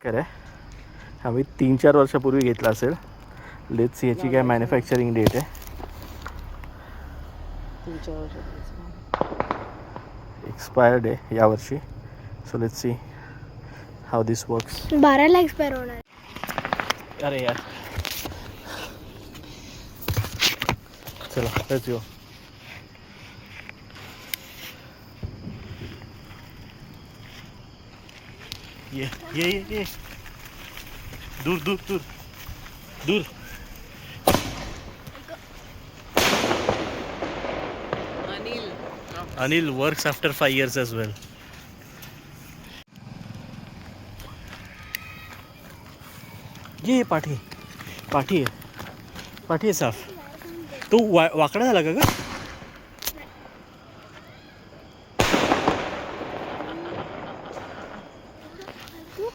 आहे आम्ही 3-4 वर्षापूर्वी घेतला असेल. लेट्स याची काय मॅन्युफॅक्चरिंग डेट आहे. 3-4 वर्ष एक्सपायर्ड आहे यावर्षी. So let's see how this works. 12ला एक्सपायर होणार. अरे यार चला लेट्स गो. ये दूर दूर दूर दूर. Anil works after 5 years as well. ये पाठी आहे साफ. तो वाकडा झाला का ग?